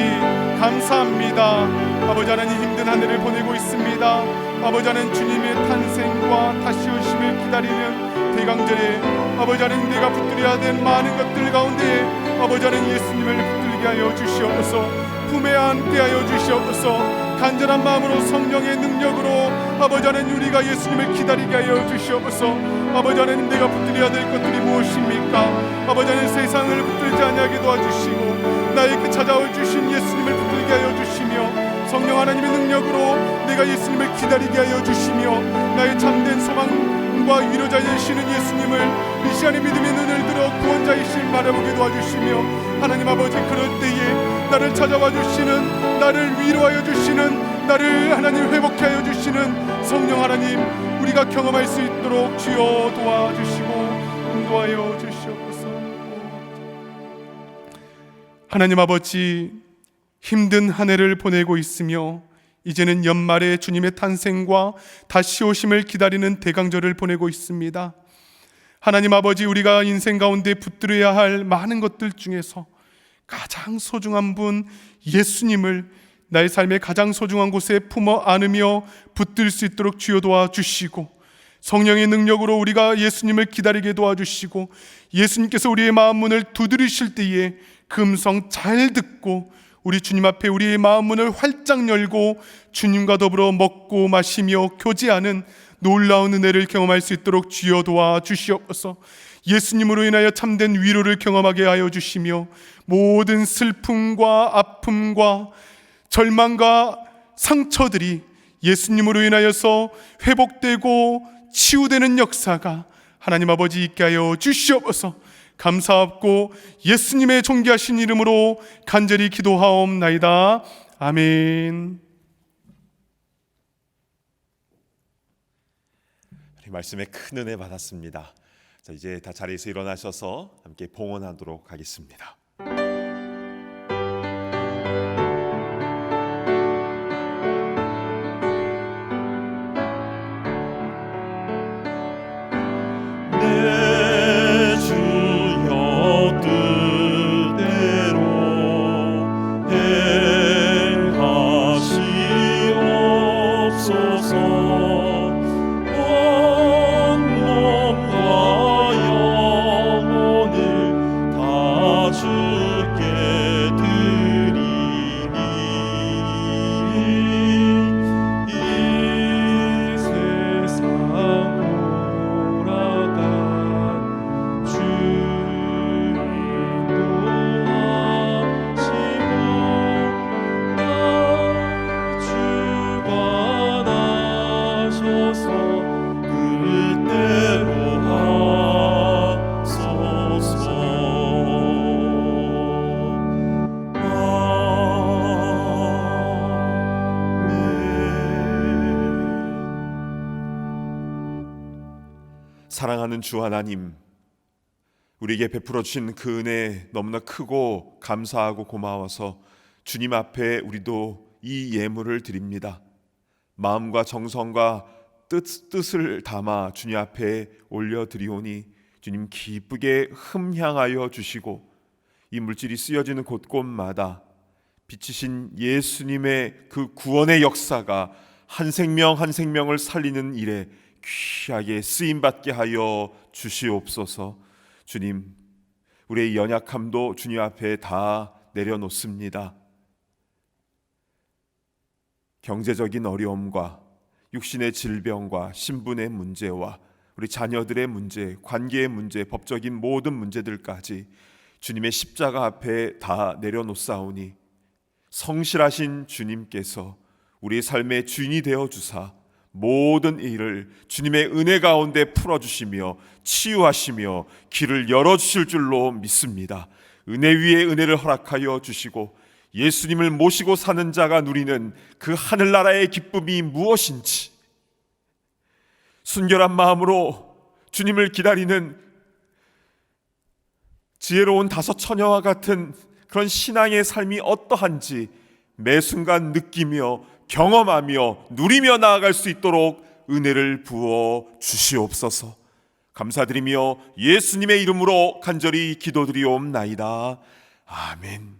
감사합니다. 아버지 하나님, 힘든 한 해를 보내고 있습니다. 아버지 하나님, 주님의 탄생과 다시 오심을 기다리는 대강절에 아버지 하나님, 내가 붙들어야 될 많은 것들 가운데 아버지 하나님, 예수님을 붙들게 하여 주시옵소서. 품에 안게 하여 주시옵소서. 간절한 마음으로 성령의 능력으로 아버지 하나님, 우리가 예수님을 기다리게 하여 주시옵소서. 아버지 하나님, 내가 붙들어야 될 것들이 무엇입니까? 아버지 하나님, 세상을 붙들지 아니하게 도와주시고 나에게 찾아와 주신 예수님을 붙들게 하여 주시며 성령 하나님의 능력으로 내가 예수님을 기다리게 하여 주시며 나의 참된 소망과 위로자 되시는 예수님을 이 시간에 믿음의 눈을 들어 구원자이신 바라보게 도와주시며 하나님 아버지, 그럴 때에 나를 찾아와 주시는, 나를 위로하여 주시는, 나를 하나님 회복해 하여 주시는 성령 하나님, 우리가 경험할 수 있도록 주여 도와주시고 인도하여 주시옵소서. 하나님 아버지, 힘든 한 해를 보내고 있으며 이제는 연말에 주님의 탄생과 다시 오심을 기다리는 대강절을 보내고 있습니다. 하나님 아버지, 우리가 인생 가운데 붙들어야 할 많은 것들 중에서 가장 소중한 분 예수님을 나의 삶의 가장 소중한 곳에 품어 안으며 붙들 수 있도록 주여 도와주시고 성령의 능력으로 우리가 예수님을 기다리게 도와주시고 예수님께서 우리의 마음 문을 두드리실 때에 그 음성 잘 듣고 우리 주님 앞에 우리의 마음 문을 활짝 열고 주님과 더불어 먹고 마시며 교제하는 놀라운 은혜를 경험할 수 있도록 주여 도와주시옵소서. 예수님으로 인하여 참된 위로를 경험하게 하여 주시며 모든 슬픔과 아픔과 절망과 상처들이 예수님으로 인하여서 회복되고 치유되는 역사가 하나님 아버지 있게 하여 주시옵소서. 감사하고 예수님의 존귀하신 이름으로 간절히 기도하옵나이다. 아멘.
말씀에 큰 은혜 받았습니다. 자, 이제 다 자리에서 일어나셔서 함께 봉헌하도록 하겠습니다.
내 주여 뜻대로 행하시옵소서. 온 몸과 영혼을 다 주께 드리니 이 세상 돌아간 주님 도하시고 나 주관하셔서 그대로 하소서.
사랑하는 주 하나님, 우리에게 베풀어 주신 그 은혜 너무나 크고 감사하고 고마워서 주님 앞에 우리도 이 예물을 드립니다. 마음과 정성과 뜻을 담아 주님 앞에 올려드리오니 주님 기쁘게 흠향하여 주시고 이 물질이 쓰여지는 곳곳마다 빛이신 예수님의 그 구원의 역사가 한 생명 한 생명을 살리는 일에 귀하게 쓰임받게 하여 주시옵소서. 주님, 우리의 연약함도 주님 앞에 다 내려놓습니다. 경제적인 어려움과 육신의 질병과 신분의 문제와 우리 자녀들의 문제, 관계의 문제, 법적인 모든 문제들까지 주님의 십자가 앞에 다 내려놓사오니 성실하신 주님께서 우리의 삶의 주인이 되어 주사 모든 일을 주님의 은혜 가운데 풀어주시며 치유하시며 길을 열어주실 줄로 믿습니다. 은혜 위에 은혜를 허락하여 주시고 예수님을 모시고 사는 자가 누리는 그 하늘나라의 기쁨이 무엇인지 순결한 마음으로 주님을 기다리는 지혜로운 다섯 처녀와 같은 그런 신앙의 삶이 어떠한지 매 순간 느끼며 경험하며 누리며 나아갈 수 있도록 은혜를 부어 주시옵소서. 감사드리며 예수님의 이름으로 간절히 기도드리옵나이다. 아멘.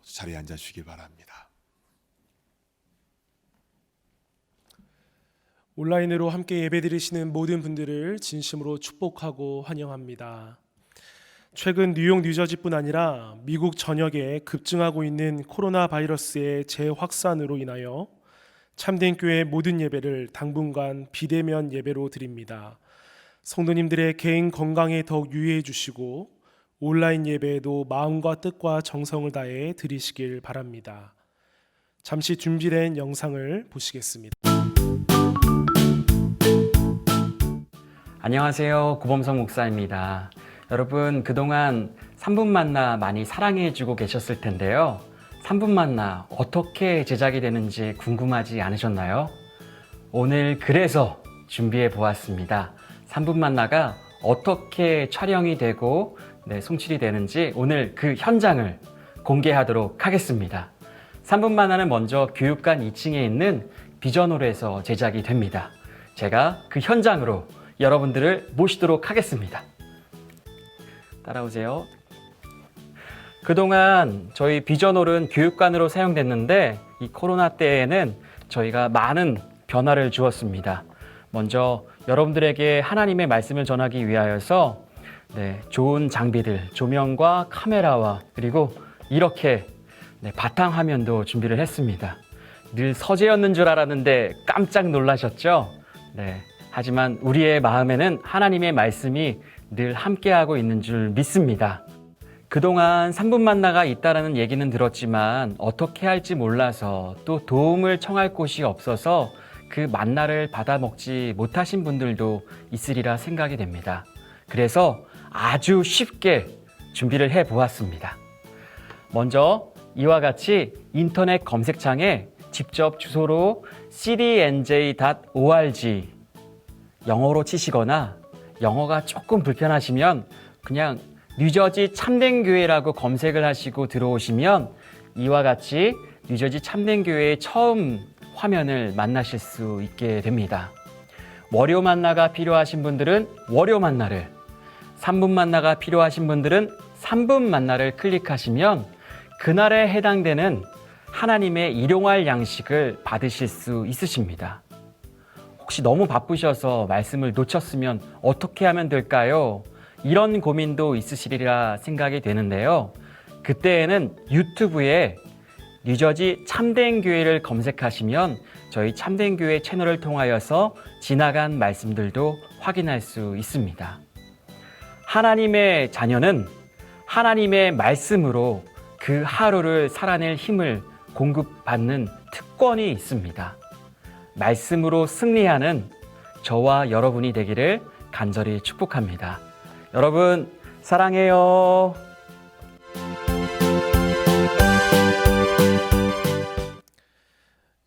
자리에 앉아주시기 바랍니다.
온라인으로 함께 예배드리시는 모든 분들을 진심으로 축복하고 환영합니다. 최근 뉴욕, 뉴저지뿐 아니라 미국 전역에 급증하고 있는 코로나 바이러스의 재확산으로 인하여 참된 교회 모든 예배를 당분간 비대면 예배로 드립니다. 성도님들의 개인 건강에 더욱 유의해 주시고 온라인 예배에도 마음과 뜻과 정성을 다해 드리시길 바랍니다. 잠시 준비된 영상을 보시겠습니다.
안녕하세요. 구범성 목사입니다. 여러분, 그동안 3분 만나 많이 사랑해주고 계셨을 텐데요. 3분 만나 어떻게 제작이 되는지 궁금하지 않으셨나요? 오늘 그래서 준비해 보았습니다. 3분 만나가 어떻게 촬영이 되고 송출이 되는지 오늘 그 현장을 공개하도록 하겠습니다. 3분 만나는 먼저 교육관 2층에 있는 비전홀에서 제작이 됩니다. 제가 그 현장으로 여러분들을 모시도록 하겠습니다. 따라오세요. 그동안 저희 비전홀은 교육관으로 사용됐는데 이 코로나 때에는 저희가 많은 변화를 주었습니다. 먼저 여러분들에게 하나님의 말씀을 전하기 위하여서 좋은 장비들, 조명과 카메라와 그리고 이렇게 바탕화면도 준비를 했습니다. 늘 서재였는 줄 알았는데 깜짝 놀라셨죠? 하지만 우리의 마음에는 하나님의 말씀이 늘 함께하고 있는 줄 믿습니다. 그동안 3분 만나가 있다라는 얘기는 들었지만 어떻게 할지 몰라서 또 도움을 청할 곳이 없어서 그 만나를 받아 먹지 못하신 분들도 있으리라 생각이 됩니다. 그래서 아주 쉽게 준비를 해 보았습니다. 먼저 이와 같이 인터넷 검색창에 직접 주소로 cdnj.org 영어로 치시거나 영어가 조금 불편하시면 그냥 뉴저지 참된교회라고 검색을 하시고 들어오시면 이와 같이 뉴저지 참된교회의 처음 화면을 만나실 수 있게 됩니다. 월요 만나가 필요하신 분들은 월요 만나를, 3분 만나가 필요하신 분들은 3분 만나를 클릭하시면 그날에 해당되는 하나님의 일용할 양식을 받으실 수 있으십니다. 혹시 너무 바쁘셔서 말씀을 놓쳤으면 어떻게 하면 될까요? 이런 고민도 있으시리라 생각이 되는데요. 그때에는 유튜브에 뉴저지 참된교회를 검색하시면 저희 참된교회 채널을 통하여서 지나간 말씀들도 확인할 수 있습니다. 하나님의 자녀는 하나님의 말씀으로 그 하루를 살아낼 힘을 공급받는 특권이 있습니다. 말씀으로 승리하는 저와 여러분이 되기를 간절히 축복합니다. 여러분 사랑해요.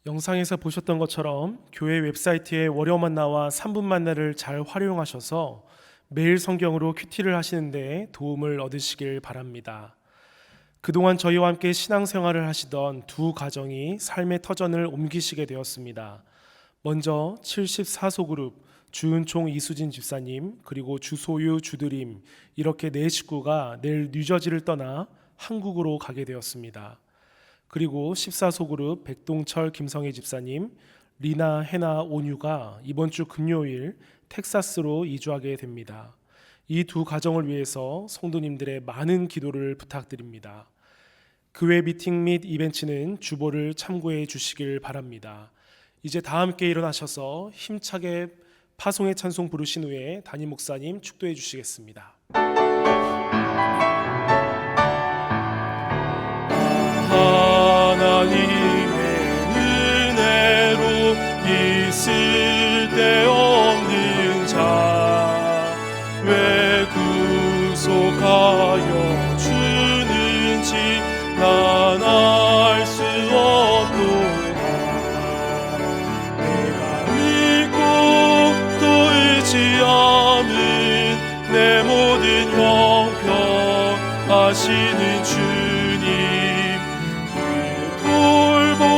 영상에서 보셨던 것처럼 교회 웹사이트에 월요 만나와 3분 만나를 잘 활용하셔서 매일 성경으로 큐티를 하시는 데 도움을 얻으시길 바랍니다. 그동안 저희와 함께 신앙생활을 하시던 두 가정이 삶의 터전을 옮기시게 되었습니다. 먼저 74소 그룹 주은총 이수진 집사님, 그리고 주소유 주드림, 이렇게 네 식구가 내일 뉴저지를 떠나 한국으로 가게 되었습니다. 그리고 14소 그룹 백동철 김성애 집사님, 리나 해나 온유가 이번 주 금요일 텍사스로 이주하게 됩니다. 이 두 가정을 위해서 성도님들의 많은 기도를 부탁드립니다. 교회 미팅 및 이벤트는 주보를 참고해 주시길 바랍니다. 이제 다 함께 일어나셔서 힘차게 파송의 찬송 부르신 후에 담임 목사님 축도해 주시겠습니다.
하나님의 은혜로 있을 데 없는 자 왜 구속하여 주는지 난 알 수 없도다. 내가 믿고 또 의지함은 내 모든 형편하시는 주님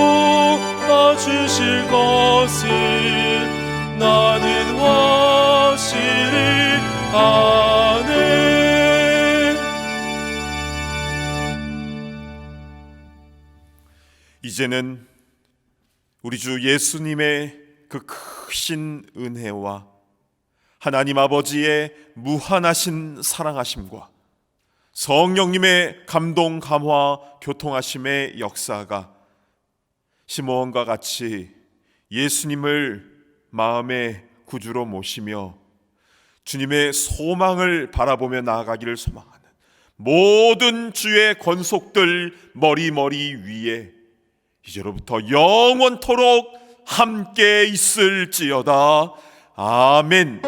돌보아 주실 것을 나는 확실히 아네.
이제는 우리 주 예수님의 그 크신 은혜와 하나님 아버지의 무한하신 사랑하심과 성령님의 감동, 감화, 교통하심의 역사가 시므온과 같이 예수님을 마음의 구주로 모시며 주님의 소망을 바라보며 나아가기를 소망하는 모든 주의 권속들 머리 위에 이제로부터 영원토록 함께 있을지어다. 아멘.